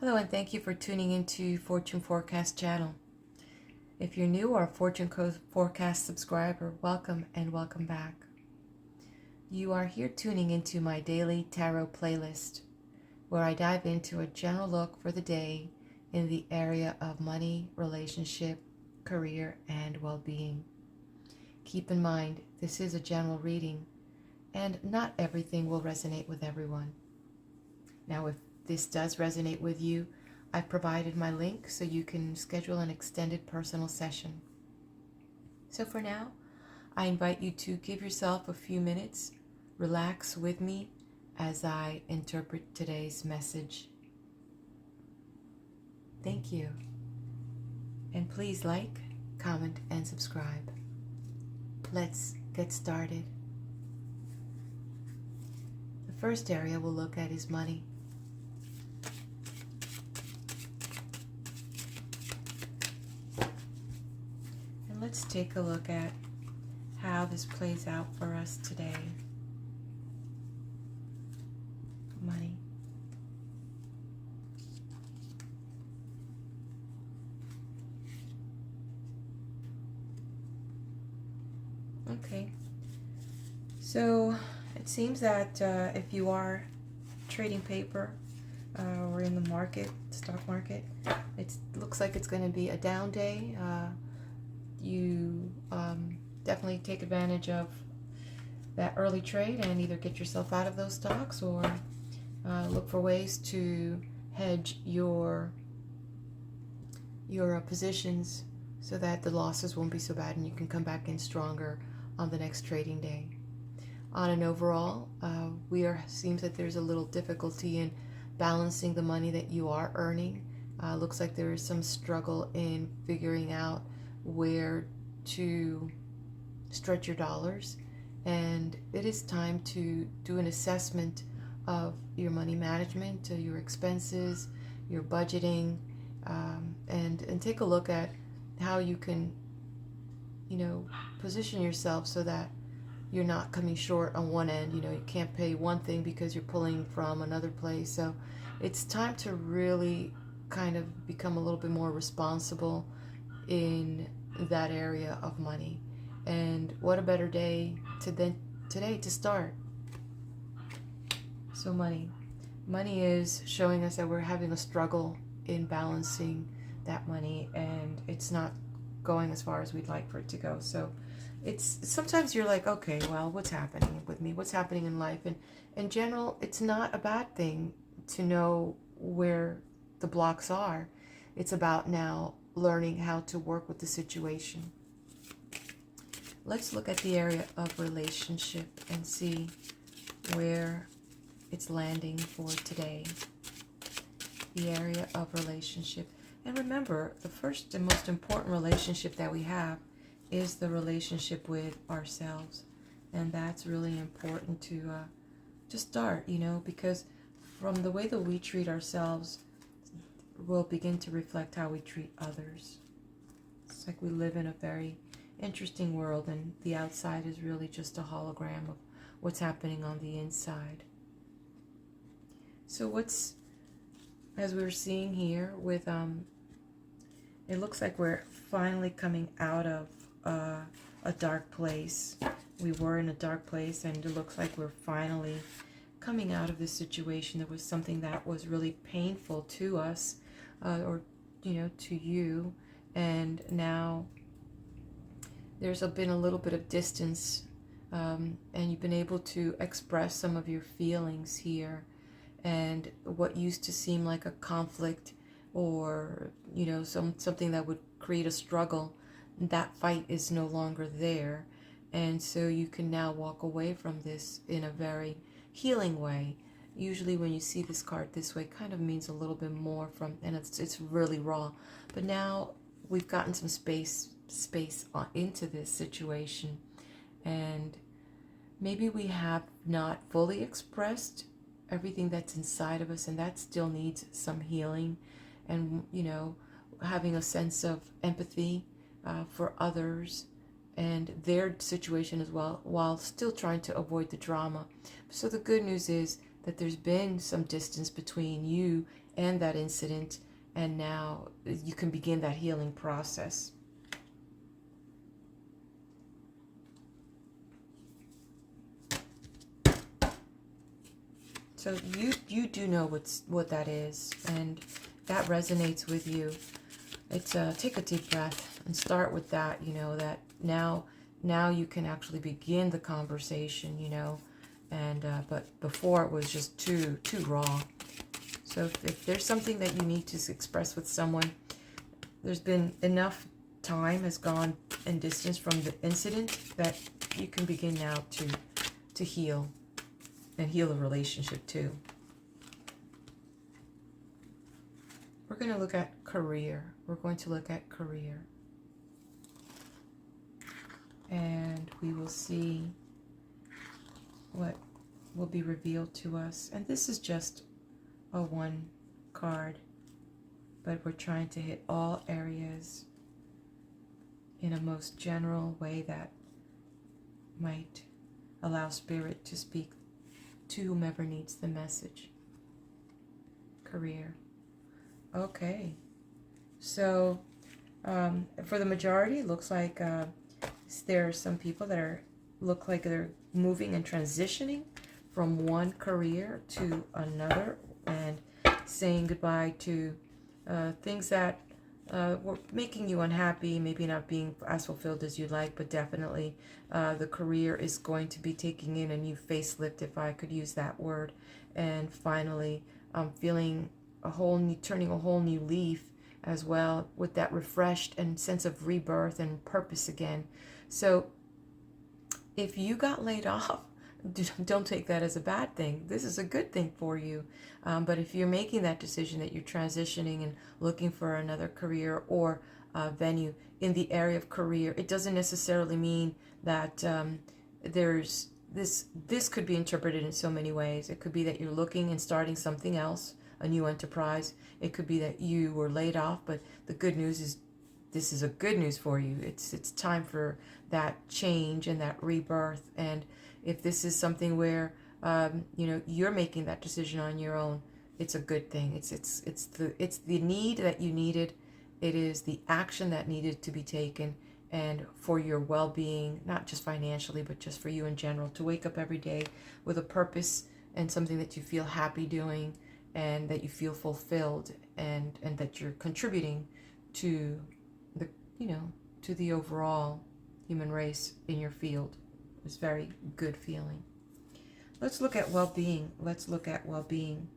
Hello, and thank you for tuning into Fortune Forecast channel. If you're new or a Fortune Forecast subscriber, welcome and welcome back. You are here tuning into my daily tarot playlist, where I dive into a general look for the day in the area of money, relationship, career, and well-being. Keep in mind, this is a general reading, and not everything will resonate with everyone. Now, if this does resonate with you, I've provided my link so you can schedule an extended personal session. So for now, I invite you to give yourself a few minutes, relax with me as I interpret today's message. Thank you. And please like, comment, and subscribe. Let's get started. The first area we'll look at is money. Let's take a look at how this plays out for us today. Money. Okay. So it seems that if you are trading paper or in the market, stock market, it looks like it's going to be a down day. You definitely take advantage of that early trade and either get yourself out of those stocks or look for ways to hedge your positions so that the losses won't be so bad and you can come back in stronger on the next trading day. On an overall, seems that there's a little difficulty in balancing the money that you are earning. Looks like there is some struggle in figuring out where to stretch your dollars, and it is time to do an assessment of your money management, your expenses, your budgeting, and take a look at how you can, position yourself so that you're not coming short on one end. You can't pay one thing because you're pulling from another place. So it's time to really kind of become a little bit more responsible in that area of money. And what a better day today to start. So money is showing us that we're having a struggle in balancing that money, and it's not going as far as we'd like for it to go. So it's sometimes you're like, okay, well, what's happening with me, what's happening in life? And in general, it's not a bad thing to know where the blocks are. It's about now learning how to work with the situation. Let's look at the area of relationship and see where it's landing for today. The area of relationship. And remember, the first and most important relationship that we have is the relationship with ourselves. And that's really important to start, because from the way that we treat ourselves, will begin to reflect how we treat others. It's like we live in a very interesting world, and the outside is really just a hologram of what's happening on the inside. So as we're seeing here with, it looks like we're finally coming out of a dark place. We were in a dark place, and it looks like we're finally coming out of this situation. There was something that was really painful to us, or to you, and now there's been a little bit of distance, and you've been able to express some of your feelings here, and what used to seem like a conflict or something that would create a struggle, that fight is no longer there, and so you can now walk away from this in a very healing way. Usually when you see this card this way, kind of means a little bit more and it's really raw. But now we've gotten some space into this situation, and maybe we have not fully expressed everything that's inside of us, and that still needs some healing, and having a sense of empathy for others and their situation as well, while still trying to avoid the drama. So the good news is that there's been some distance between you and that incident, and now you can begin that healing process. So you do know what that is, and that resonates with you. It's take a deep breath and start with that. You know that now you can actually begin the conversation. You know, and but before it was just too raw. So if there's something that you need to express with someone, there's been enough time has gone and distance from the incident that you can begin now to heal. And heal the relationship too. We're going to look at career. We're going to look at career. And we will see what will be revealed to us. And this is just a one card, but we're trying to hit all areas in a most general way that might allow Spirit to speak to whomever needs the message. Career. Okay. So for the majority, it looks like there are some people that look like they're moving and transitioning from one career to another and saying goodbye to things that were making you unhappy, maybe not being as fulfilled as you'd like, but definitely the career is going to be taking in a new facelift, if I could use that word. And finally, feeling turning a whole new leaf as well, with that refreshed and sense of rebirth and purpose again. So if you got laid off, don't take that as a bad thing. This is a good thing for you. But if you're making that decision that you're transitioning and looking for another career or venue in the area of career, it doesn't necessarily mean that there's this could be interpreted in so many ways. It could be that you're looking and starting something else, a new enterprise. It could be that you were laid off, but the good news is this is a good news for you. It's time for that change and that rebirth. And if this is something where you're making that decision on your own, it's a good thing. It's the need that you needed. It is the action that needed to be taken, and for your well-being, not just financially, but just for you in general, to wake up every day with a purpose and something that you feel happy doing, and that you feel fulfilled, and that you're contributing to the overall human race in your field. It's very good feeling. Let's look at well-being. Let's look at well-being.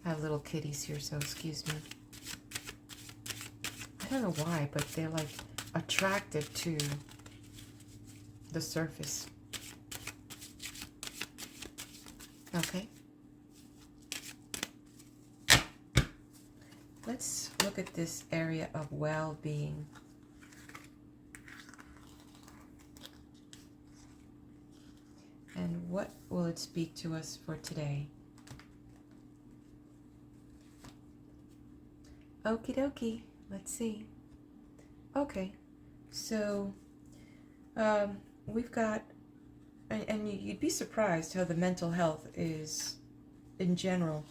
I have little kitties here, so excuse me. I don't know why, but they're like attracted to the surface. Okay. Let's look at this area of well-being. And what will it speak to us for today? Okie dokie. Let's see. Okay. So, we've got, and you'd be surprised how the mental health is, in general,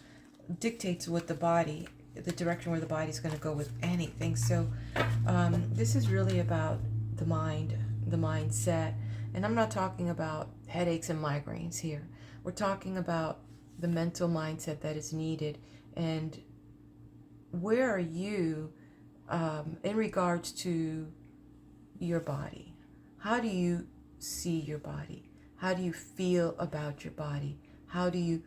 dictates what the body, the direction where the body's going to go with anything. So, this is really about the mind, the mindset. And I'm not talking about headaches and migraines here. We're talking about the mental mindset that is needed. And where are you in regards to your body? How do you see your body? How do you feel about your body? How do you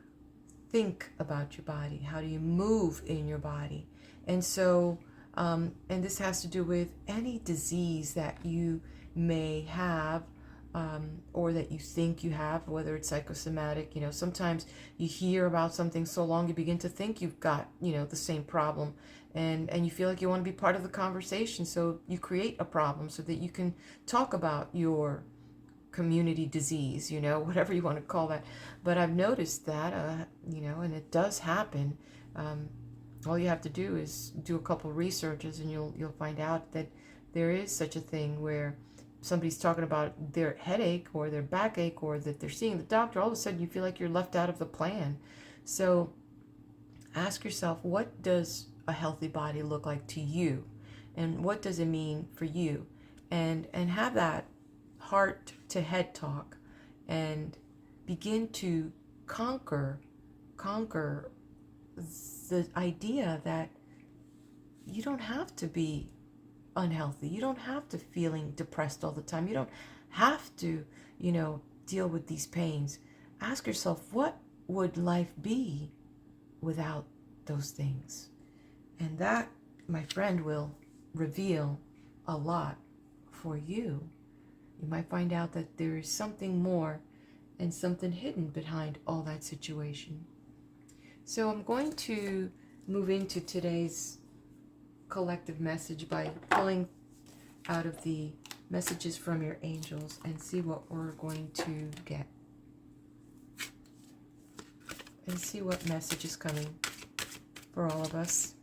think about your body? How do you move in your body? And so, and this has to do with any disease that you may have, or that you think you have, whether it's psychosomatic. Sometimes you hear about something so long you begin to think you've got, the same problem, and you feel like you want to be part of the conversation. So you create a problem so that you can talk about your community disease, whatever you want to call that. But I've noticed that, and it does happen. All you have to do is do a couple researches, and you'll find out that there is such a thing where somebody's talking about their headache or their backache or that they're seeing the doctor, all of a sudden you feel like you're left out of the plan. So ask yourself, what does a healthy body look like to you? And what does it mean for you? And have that heart to head talk and begin to conquer the idea that you don't have to be unhealthy. You don't have to feeling depressed all the time. You don't have to, deal with these pains. Ask yourself, what would life be without those things? And that, my friend, will reveal a lot for you. You might find out that there is something more and something hidden behind all that situation. So I'm going to move into today's collective message by pulling out of the messages from your angels and see what we're going to get. And see what message is coming for all of us.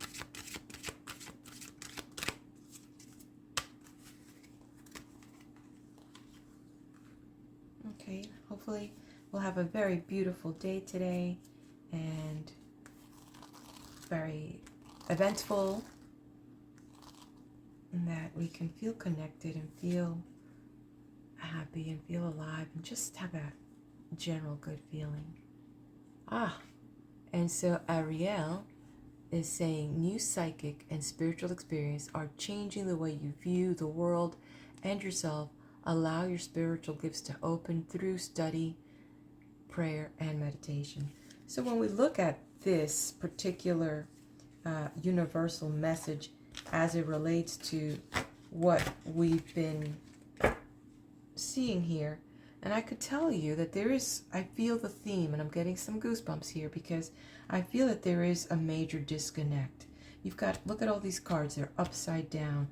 Okay, hopefully we'll have a very beautiful day today and very eventful, and that we can feel connected and feel happy and feel alive and just have a general good feeling. And so Ariel is saying new psychic and spiritual experience are changing the way you view the world and yourself. Allow your spiritual gifts to open through study, prayer, and meditation. So when we look at this particular universal message as it relates to what we've been seeing here, and I could tell you that I feel the theme, and I'm getting some goosebumps here because I feel that there is a major disconnect. Look at all these cards, they're upside down.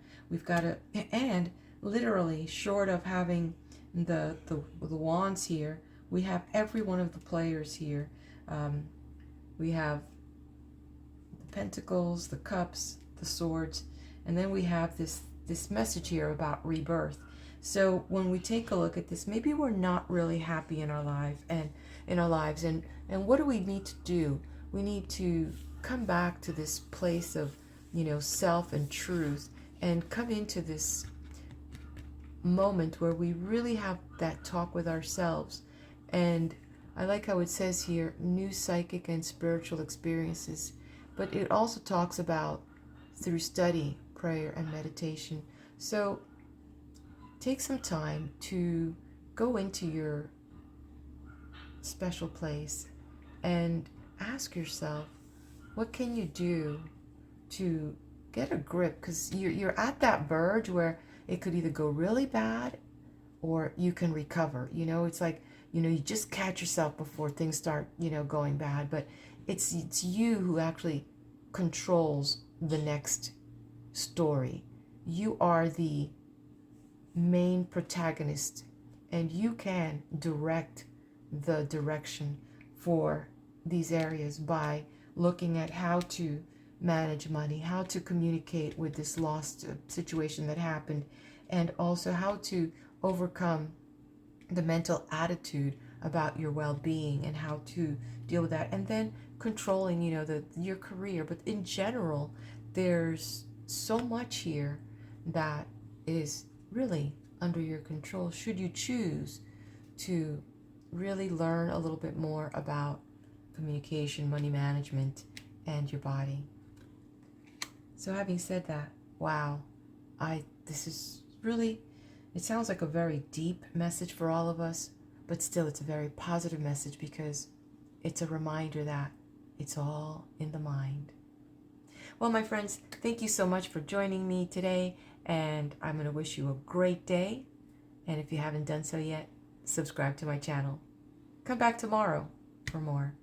And literally, short of having the wands here, we have every one of the players here. We have the pentacles, the cups, the swords, and then we have this message here about rebirth. So when we take a look at this, maybe we're not really happy in our lives, and what do we need to do? We need to come back to this place of, self and truth, and come into this moment where we really have that talk with ourselves. And I like how it says here, new psychic and spiritual experiences, but it also talks about through study, prayer, and meditation. So take some time to go into your special place and ask yourself, what can you do to get a grip? Because you're at that verge where it could either go really bad or you can recover. It's like, you just catch yourself before things start, going bad. But it's you who actually controls the next story. You are the main protagonist, and you can direct the direction for these areas by looking at how to manage money, how to communicate with this lost situation that happened, and also how to overcome the mental attitude about your well-being and how to deal with that, and then controlling your career. But in general, there's so much here that is really under your control, should you choose to really learn a little bit more about communication, money management, and your body. So having said that, wow, this is really, it sounds like a very deep message for all of us, but still it's a very positive message because it's a reminder that it's all in the mind. Well, my friends, thank you so much for joining me today, and I'm going to wish you a great day. And if you haven't done so yet, subscribe to my channel. Come back tomorrow for more.